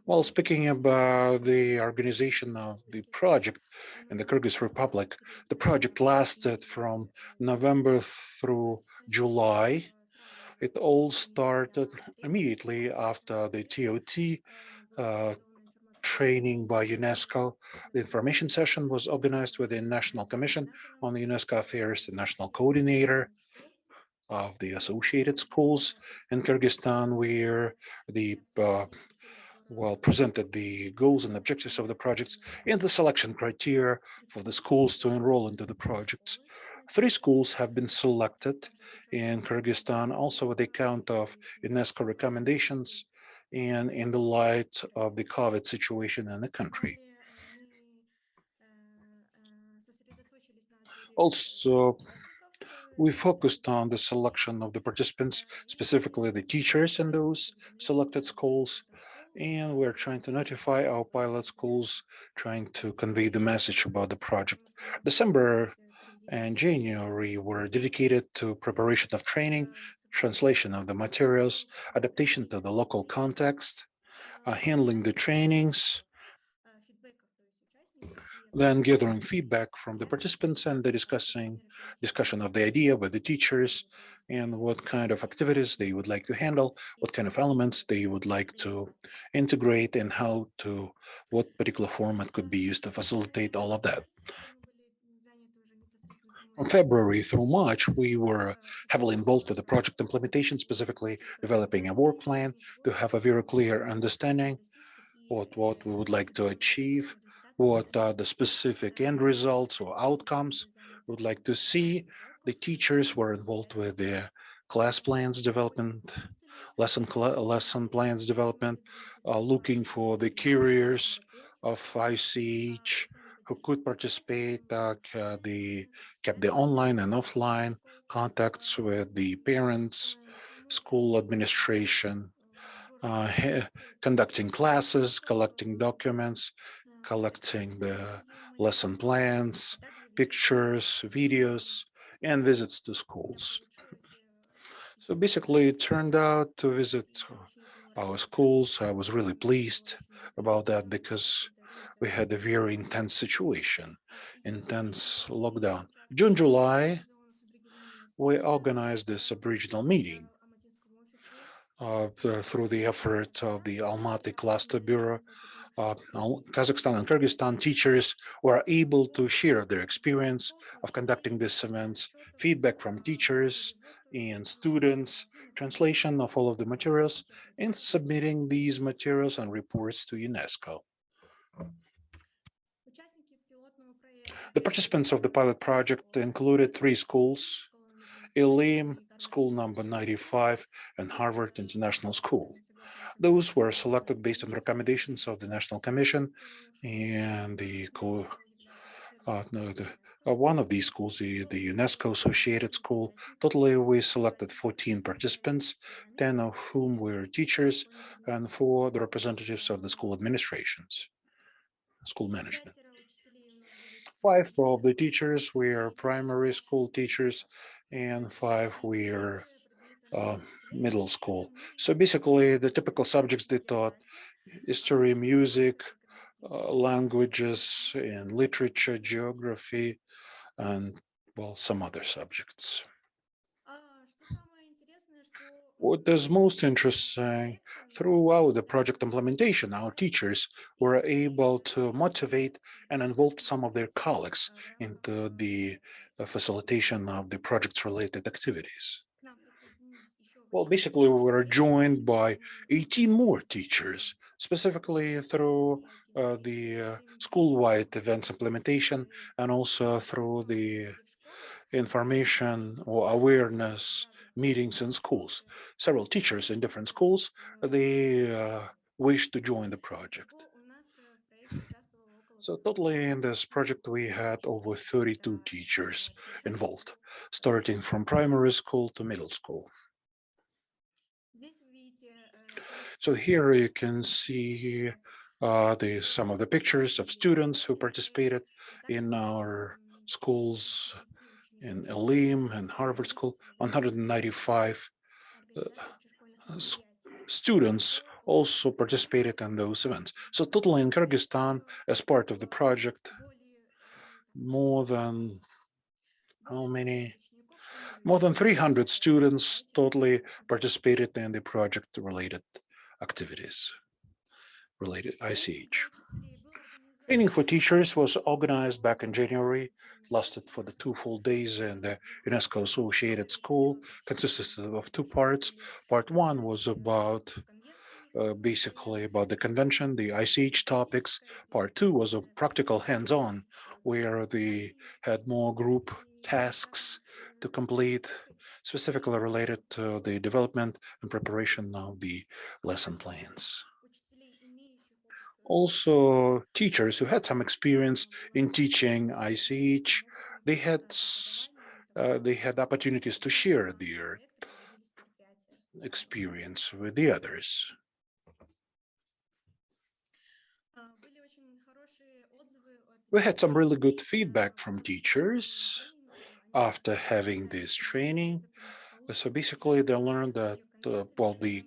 Well, speaking about the organization of the project in the Kyrgyz Republic, the project lasted from November through July. It all started immediately after the TOT uh, training by UNESCO. The information session was organized with the National Commission on UNESCO Affairs, the national coordinator of the associated schools in Kyrgyzstan, where the presented the goals and objectives of the projects and the selection criteria for the schools to enroll into the projects. 3 schools have been selected in Kyrgyzstan, also with the account of UNESCO recommendations and in the light of the COVID situation in the country. Also, we focused on the selection of the participants, specifically the teachers in those selected schools, and we're trying to notify our pilot schools, trying to convey the message about the project. December and January were dedicated to preparation of training, translation of the materials, adaptation to the local context, handling the trainings, then gathering feedback from the participants and the discussion of the idea with the teachers and what kind of activities they would like to handle, what kind of elements they would like to integrate, and what particular format could be used to facilitate all of that. From February through March, we were heavily involved with the project implementation, specifically developing a work plan to have a very clear understanding what we would like to achieve, what are the specific end results or outcomes we would like to see. The teachers were involved with the class plans development, lesson plans development, looking for the carriers of ICH who could participate, kept the online and offline contacts with the parents, school administration, conducting classes, collecting documents, collecting the lesson plans, pictures, videos, and visits to schools. So basically, it turned out to visit our schools. I was really pleased about that because we had a very intense situation, intense lockdown. June, July, we organized this sub-regional meeting through the effort of the Almaty Cluster Bureau. Kazakhstan and Kyrgyzstan teachers were able to share their experience of conducting these events, feedback from teachers and students, translation of all of the materials, and submitting these materials and reports to UNESCO. The participants of the pilot project included 3 schools: Elim, school number 95, and Harvard International School. Those were selected based on recommendations of the National Commission and no, one of these schools, the UNESCO associated school. Totally, we selected 14 participants, 10 of whom were teachers, and 4 the representatives of the school administrations, school management. 5 of the teachers were primary school teachers, and 5 were uh, middle school. So basically, the typical subjects they taught: history, music, languages and literature, geography, and some other subjects. What is most interesting, throughout the project implementation, our teachers were able to motivate and involve some of their colleagues into the facilitation of the project's related activities. Well, basically, we were joined by 18 more teachers, specifically through the school-wide events implementation and also through the information or awareness meetings in schools. Several teachers in different schools, they wish to join the project. So totally in this project, we had over 32 teachers involved, starting from primary school to middle school. So here you can see some of the pictures of students who participated in our schools in Elim and Harvard School. 195 students also participated in those events. So totally in Kyrgyzstan, as part of the project, more than how many? More than 300 students totally participated in the project-related activities related ICH. Training for teachers was organized back in January, lasted for the 2 full days in the UNESCO associated school, consisted of two parts. Part one was about basically about the convention, the ICH topics. Part two was a practical hands-on, where they had more group tasks to complete, specifically related to the development and preparation of the lesson plans. Also, teachers who had some experience in teaching ICH, they had opportunities to share their experience with the others. We had some really good feedback from teachers after having this training. So basically, they learned that, the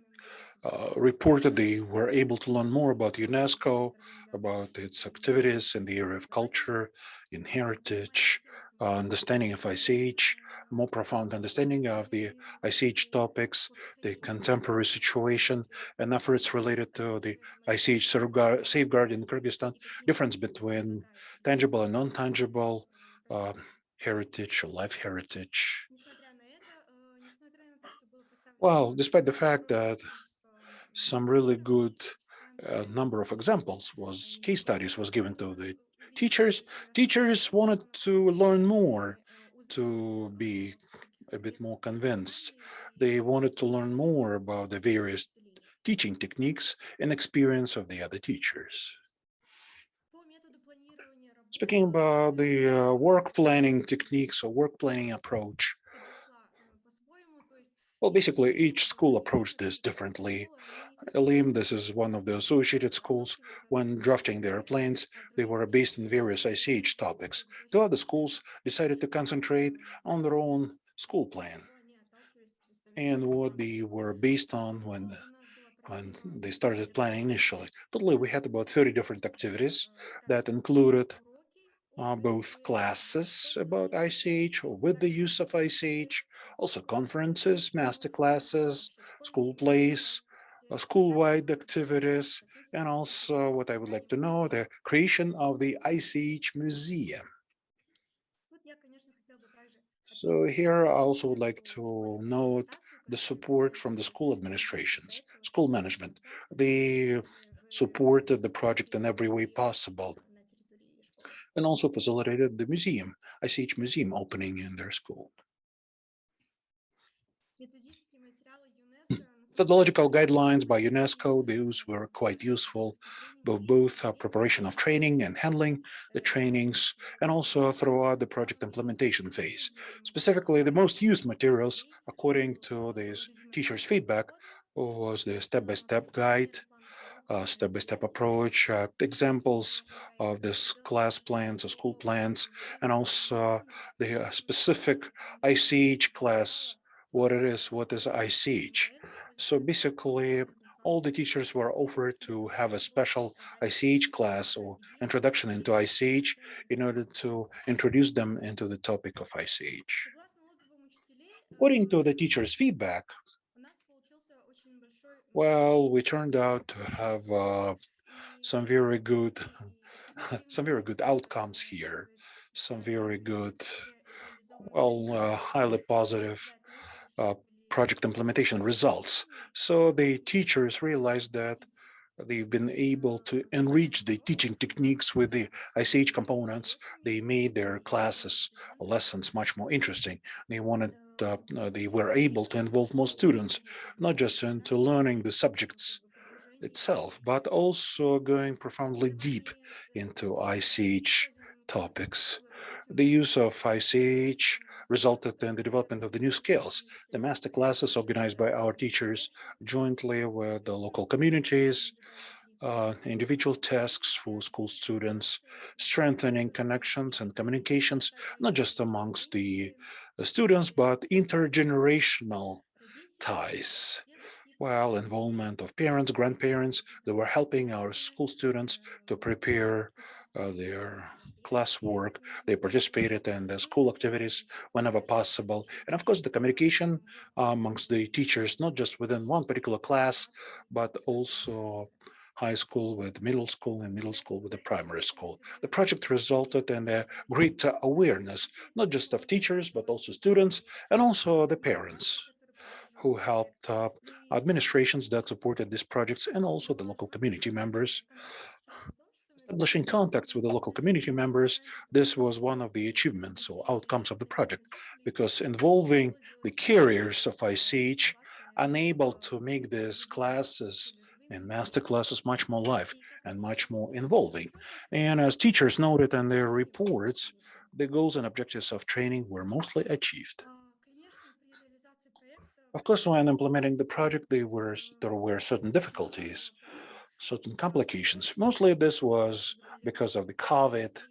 reported they were able to learn more about UNESCO, about its activities in the area of culture, in heritage, understanding of ICH, more profound understanding of the ICH topics, the contemporary situation, and efforts related to the ICH safeguard in Kyrgyzstan, difference between tangible and non-tangible heritage or life heritage. Well, despite the fact that some really good number of examples was case studies was given to the teachers. Teachers wanted to learn more, to be a bit more convinced. They wanted to learn more about the various teaching techniques and experience of the other teachers. Speaking about the work planning techniques or work planning approach, well, basically each school approached this differently. Elim, this is one of the associated schools. When drafting their plans, they were based on various ICH topics. The other schools decided to concentrate on their own school plan and what they were based on when they started planning initially. Totally, we had about 30 different activities that included both classes about ICH or with the use of ICH, also conferences, master classes, school plays, school-wide activities, and also what I would like to know, the creation of the ICH museum. So here I also would like to note the support from the school administrations, school management. They supported the project in every way possible and also facilitated the museum, ICH museum opening in their school. Methodological guidelines by UNESCO, those were quite useful, both preparation of training and handling the trainings, and also throughout the project implementation phase. Specifically, the most used materials, according to these teachers' feedback, was the step-by-step guide, step-by-step approach, examples of this class plans or school plans, and also the specific ICH class, what it is, what is ICH. So basically, all the teachers were offered to have a special ICH class or introduction into ICH in order to introduce them into the topic of ICH. According to the teachers' feedback, well, we turned out to have some very good some very good outcomes here, some very good, well, highly positive uh, project implementation results. So the teachers realized that they've been able to enrich the teaching techniques with the ICH components. They made their classes, lessons much more interesting. They were able to involve more students, not just into learning the subjects itself, but also going profoundly deep into ICH topics. The use of ICH resulted in the development of the new skills. The master classes organized by our teachers jointly with the local communities, individual tasks for school students, strengthening connections and communications, not just amongst the students, but intergenerational ties. While involvement of parents, grandparents, they were helping our school students to prepare their classwork. They participated in the school activities whenever possible. And of course, the communication amongst the teachers, not just within one particular class, but also high school with middle school and middle school with the primary school. The project resulted in a great awareness, not just of teachers, but also students and also the parents who helped administrations that supported these projects and also the local community members. Establishing contacts with the local community members, this was one of the achievements or outcomes of the project, because involving the carriers of ICH unable to make these classes and master classes much more live and much more involving. And as teachers noted in their reports, the goals and objectives of training were mostly achieved. Of course, when implementing the project, there were certain difficulties, certain complications. Mostly this was because of the COVID,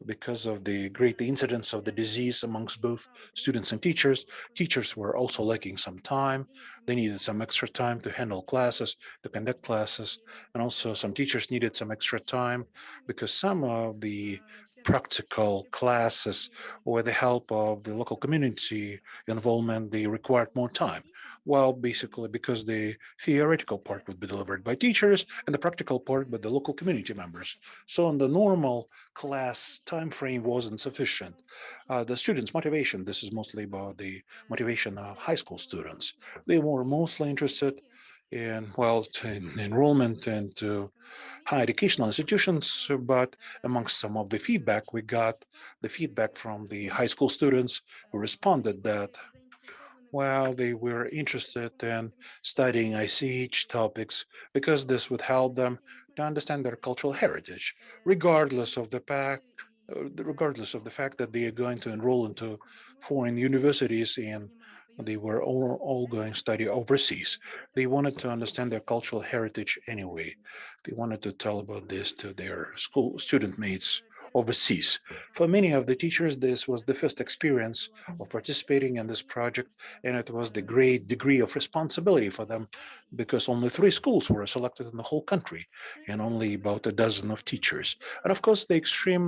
because of the great incidence of the disease amongst both students and teachers. Teachers were also lacking some time. They needed some extra time to handle classes, to conduct classes, and also some teachers needed some extra time because some of the practical classes with the help of the local community involvement, they required more time. Well, basically because the theoretical part would be delivered by teachers and the practical part by the local community members. So in the normal class time frame wasn't sufficient. The students' motivation, this is mostly about the motivation of high school students. They were mostly interested in, well, in enrollment into high educational institutions, but amongst some of the feedback we got, the feedback from the high school students who responded that while they were interested in studying ICH topics because this would help them to understand their cultural heritage, regardless of the fact that they are going to enroll into foreign universities and they were all going to study overseas. They wanted to understand their cultural heritage anyway. They wanted to tell about this to their school student mates overseas. For many of the teachers, this was the first experience of participating in this project, and it was the great degree of responsibility for them because only 3 schools were selected in the whole country and only about a dozen of teachers. And of course, the extreme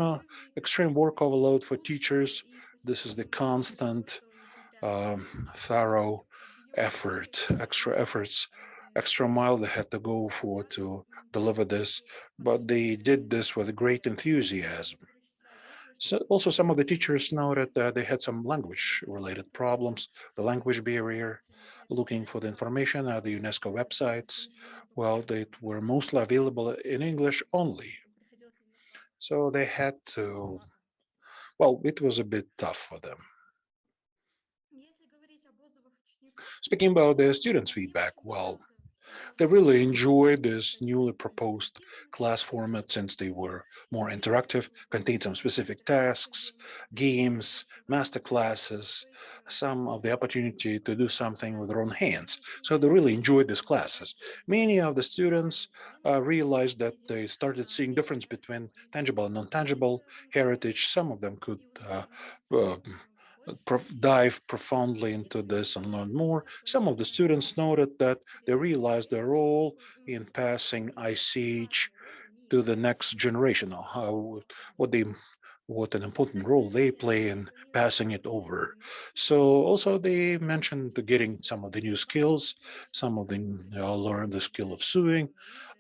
work overload for teachers. This is the constant, thorough extra efforts, extra mile they had to go for to deliver this, but they did this with great enthusiasm. So also, some of the teachers noted that they had some language-related problems, the language barrier, looking for the information at the UNESCO websites. Well, they were mostly available in English only. So they had to, well, it was a bit tough for them. Speaking about the students' feedback, well, they really enjoyed this newly proposed class format since they were more interactive, contained some specific tasks, games, master classes, some of the opportunity to do something with their own hands. So they really enjoyed these classes. Many of the students realized that they started seeing difference between tangible and non-tangible heritage. Some of them could uh, dive profoundly into this and learn more. Some of the students noted that they realized their role in passing ICH to the next generation, or how what they what an important role they play in passing it over. So also they mentioned getting some of the new skills. Some of them learned the skill of sewing.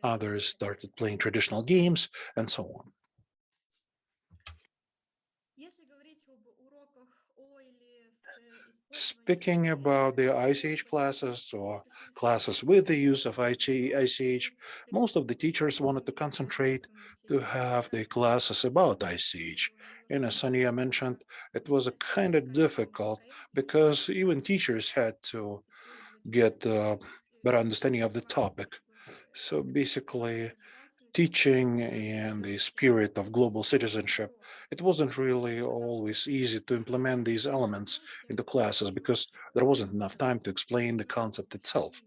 Others started playing traditional games and so on. Speaking about the ICH classes or classes with the use of ICH, most of the teachers wanted to concentrate to have the classes about ICH. And as Sonia mentioned, it was a kind of difficult because even teachers had to get a better understanding of the topic. So basically, teaching and the spirit of global citizenship, it wasn't really always easy to implement these elements into classes because there wasn't enough time to explain the concept itself.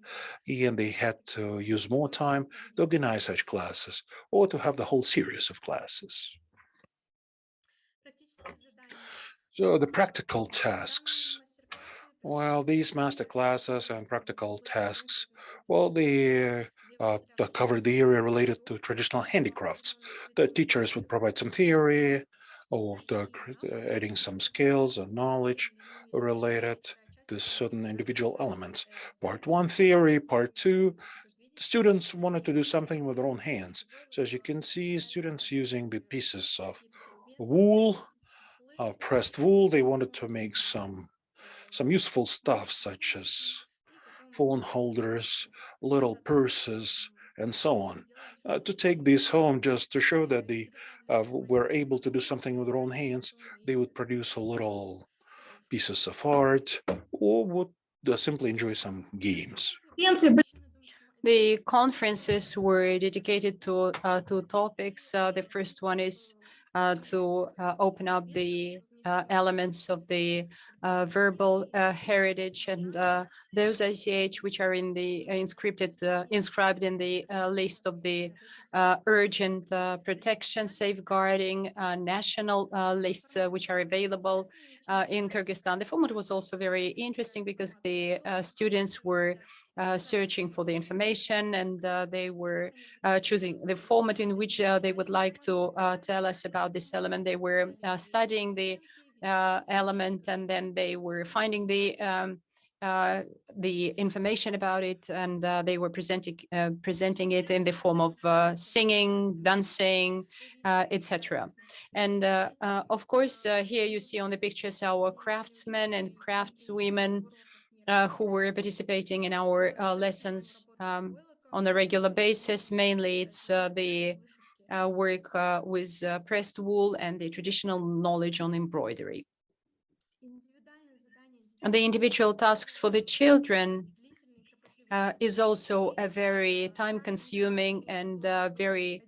And they had to use more time to organize such classes or to have the whole series of classes. So the practical tasks. While these master classes and practical tasks, well, they cover the area related to traditional handicrafts. The teachers would provide some theory or adding some skills and knowledge related to certain individual elements. Part one theory, part two, the students wanted to do something with their own hands. So as you can see, students using the pieces of wool, pressed wool, they wanted to make some useful stuff such as phone holders, little purses, and so on. To take these home, just to show that they were able to do something with their own hands, they would produce a little pieces of art or would simply enjoy some games. The conferences were dedicated to two topics. The first one is to open up the elements of the verbal heritage and those ICH which are in the inscribed in the list of the urgent protection, safeguarding national lists which are available in Kyrgyzstan. The format was also very interesting because the students were searching for the information and they were choosing the format in which they would like to tell us about this element. They were studying the element and then they were finding the information about it and they were presenting it in the form of singing, dancing, etc. And of course, here you see on the pictures our craftsmen and craftswomen who were participating in our lessons on a regular basis. Mainly, it's the work with pressed wool and the traditional knowledge on embroidery. And the individual tasks for the children is also a very time-consuming and very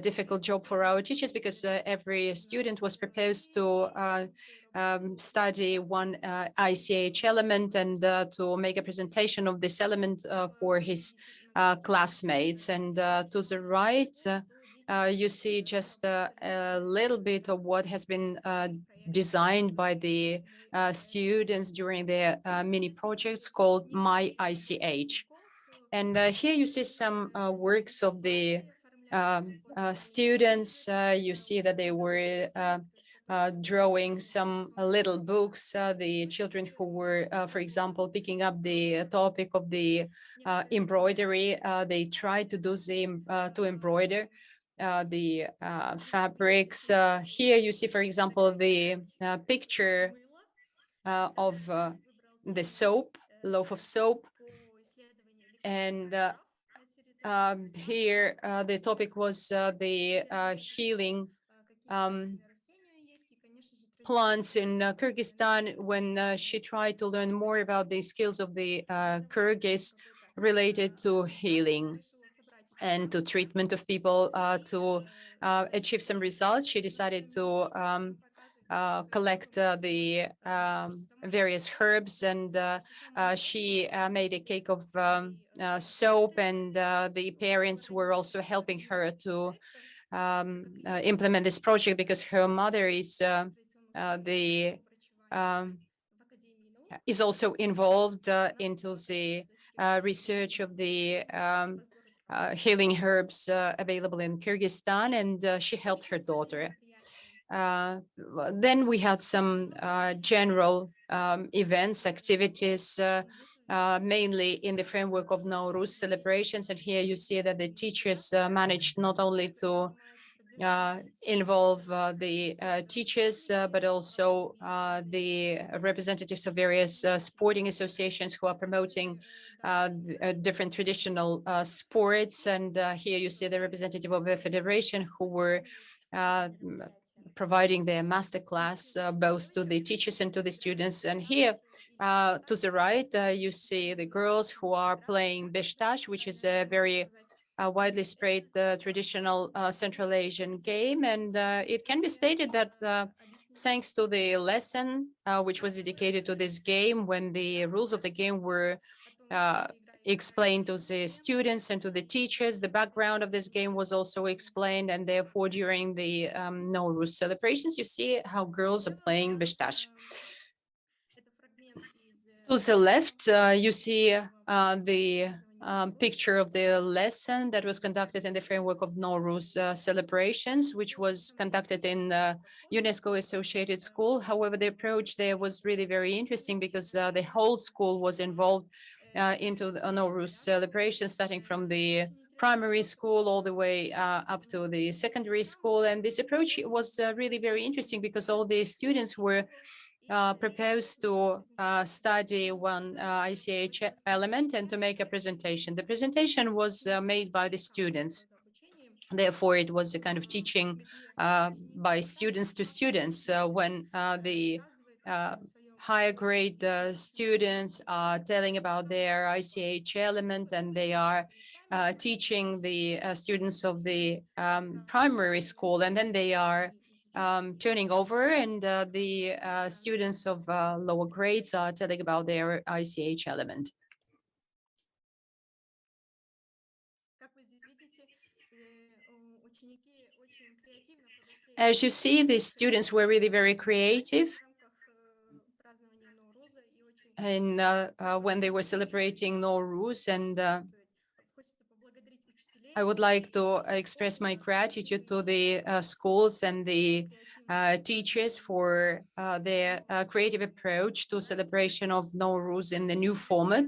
difficult job for our teachers because every student was proposed to study one ICH element and to make a presentation of this element for his classmates. And to the right, you see just a little bit of what has been designed by the students during their mini projects called My ICH. And here you see some works of the students. You see that they were drawing some little books. The children who were, for example, picking up the topic of the embroidery, they tried to do to embroider the fabrics. Here you see, for example, the picture of the soap, loaf of soap. And here the topic was the healing plants in Kyrgyzstan. When she tried to learn more about the skills of the Kyrgyz related to healing and to treatment of people to achieve some results, she decided to collect the various herbs, and she made a cake of soap, and the parents were also helping her to implement this project because her mother is is also involved into the research of the healing herbs available in Kyrgyzstan, and she helped her daughter. Then we had some general events, activities, mainly in the framework of Nowruz celebrations. And here you see that the teachers managed not only to involve the teachers, but also the representatives of various sporting associations who are promoting different traditional sports. And here you see the representative of the federation who were providing their masterclass both to the teachers and to the students. And here to the right, you see the girls who are playing beshtash, which is a very widely spread traditional Central Asian game. And it can be stated that thanks to the lesson which was dedicated to this game, when the rules of the game were explained to the students and to the teachers, the background of this game was also explained. And therefore, during the Nowruz celebrations, you see how girls are playing beshtash. To the left, you see the picture of the lesson that was conducted in the framework of Nowruz celebrations, which was conducted in UNESCO associated school. However, the approach there was really very interesting because the whole school was involved into the Nowruz celebration, starting from the primary school all the way up to the secondary school. And this approach was really very interesting because all the students were proposed to study one ICH element and to make a presentation. The presentation was made by the students. Therefore, it was a kind of teaching by students to students when the higher grade students are telling about their ICH element and they are teaching the students of the primary school, and then they are turning over and the students of lower grades are telling about their ICH element. As you see, the students were really very creative. And when they were celebrating Nowruz, and I would like to express my gratitude to the schools and the teachers for their creative approach to celebration of Nowruz in the new format.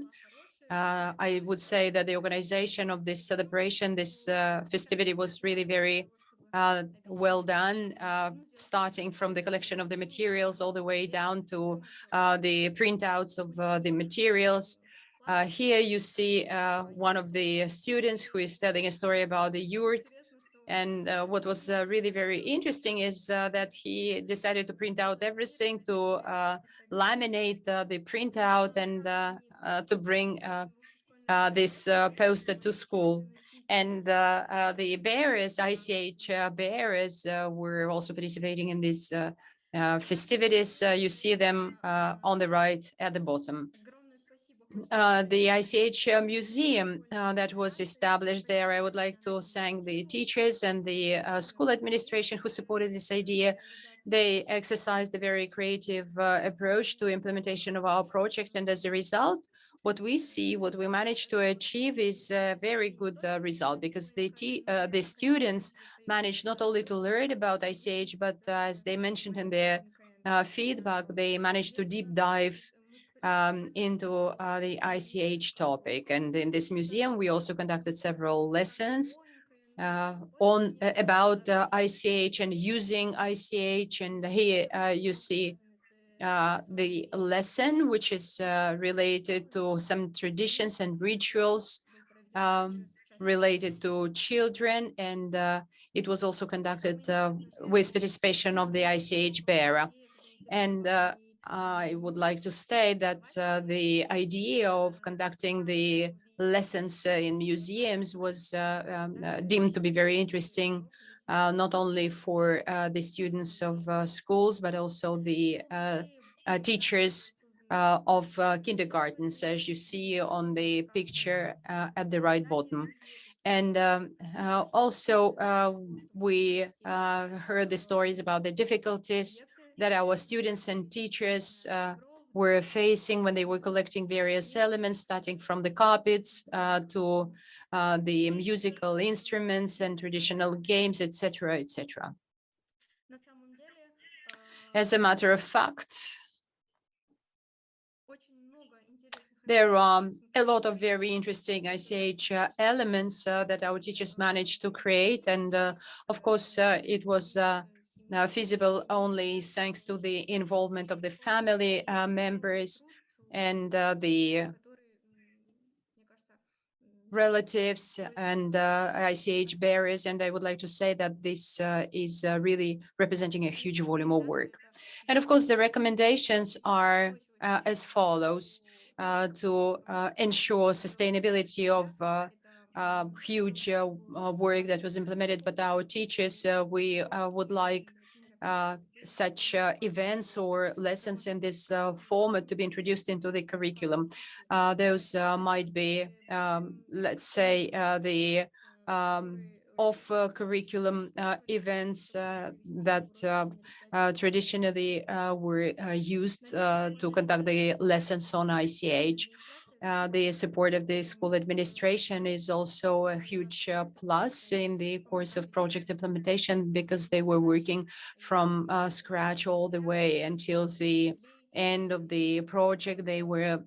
I would say that the organization of this celebration, this festivity was really very well done, starting from the collection of the materials all the way down to the printouts of the materials. Here you see one of the students who is telling a story about the yurt. And what was really very interesting is that he decided to print out everything, to laminate the printout and to bring this poster to school. And the bearers, ICH bearers, were also participating in these festivities. You see them on the right at the bottom. The ICH museum that was established there, I would like to thank the teachers and the school administration who supported this idea. They exercised a very creative approach to implementation of our project, and as a result, what we see, what we managed to achieve is a very good result, because the students managed not only to learn about ICH, but as they mentioned in their feedback, they managed to deep dive into the ICH topic. And in this museum, we also conducted several lessons on about ICH and using ICH. And here you see the lesson, which is related to some traditions and rituals related to children. And it was also conducted with participation of the ICH bearer. And I would like to state that the idea of conducting the lessons in museums was deemed to be very interesting, not only for the students of schools, but also the teachers of kindergartens, as you see on the picture at the right bottom. And also, we heard the stories about the difficulties that our students and teachers were facing when they were collecting various elements, starting from the carpets to the musical instruments and traditional games, etc., etc. As a matter of fact, there are a lot of very interesting ICH elements that our teachers managed to create. And of course, it was feasible only thanks to the involvement of the family members and the relatives and ICH bearers. And I would like to say that this is really representing a huge volume of work. And of course, the recommendations are as follows: to ensure sustainability of huge work that was implemented by our teachers. We would like such events or lessons in this format to be introduced into the curriculum. Those might be, let's say, the curriculum events that traditionally were used to conduct the lessons on ICH. The support of the school administration is also a huge plus in the course of project implementation, because they were working from scratch all the way until the end of the project. They were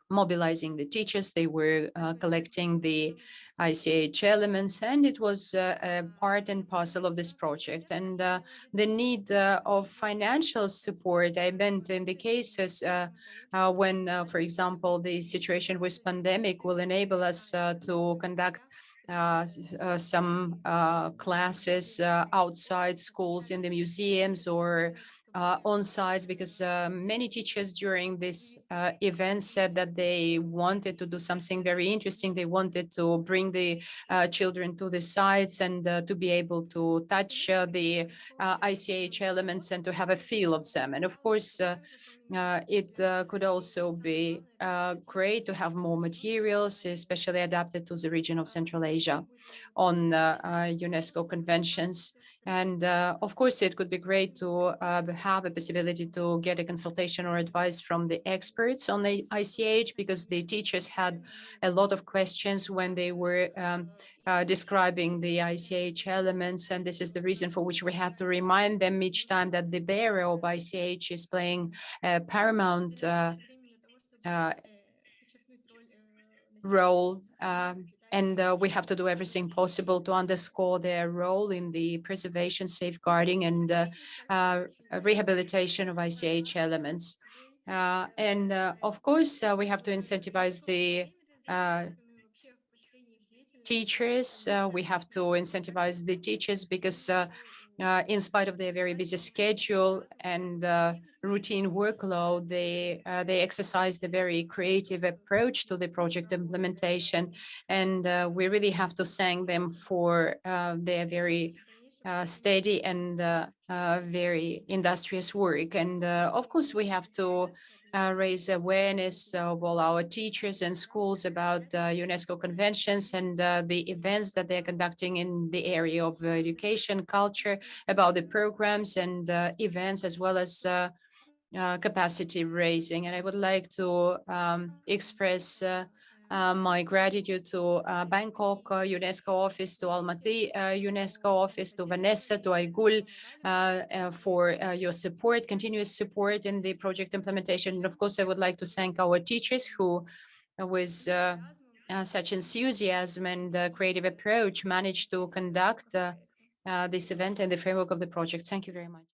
mobilizing the teachers, they were collecting the ICH elements, and it was a part and parcel of this project. And the need of financial support, I meant in the cases when, for example, the situation with pandemic will enable us to conduct some classes outside schools, in the museums, or on sites, because many teachers during this event said that they wanted to do something very interesting. They wanted to bring the children to the sites and to be able to touch the ICH elements and to have a feel of them. And of course, it could also be great to have more materials, especially adapted to the region of Central Asia, on UNESCO conventions. And of course, it could be great to have a possibility to get a consultation or advice from the experts on the ICH, because the teachers had a lot of questions when they were describing the ICH elements. And this is the reason for which we had to remind them each time that the bearer of ICH is playing a paramount role. And we have to do everything possible to underscore their role in the preservation, safeguarding, and rehabilitation of ICH elements. And of course, we have to incentivize the teachers. We have to incentivize the teachers, because in spite of their very busy schedule and routine workload, they exercised a very creative approach to the project implementation. And we really have to thank them for their very steady and very industrious work. And of course, we have to raise awareness of all our teachers and schools about UNESCO conventions and the events that they're conducting in the area of education, culture, about the programs and events, as well as capacity raising. And I would like to express my gratitude to Bangkok UNESCO office, to Almaty UNESCO office, to Vanessa, to Aigul for your support, continuous support in the project implementation. And of course, I would like to thank our teachers who, with such enthusiasm and creative approach, managed to conduct this event in the framework of the project. Thank you very much.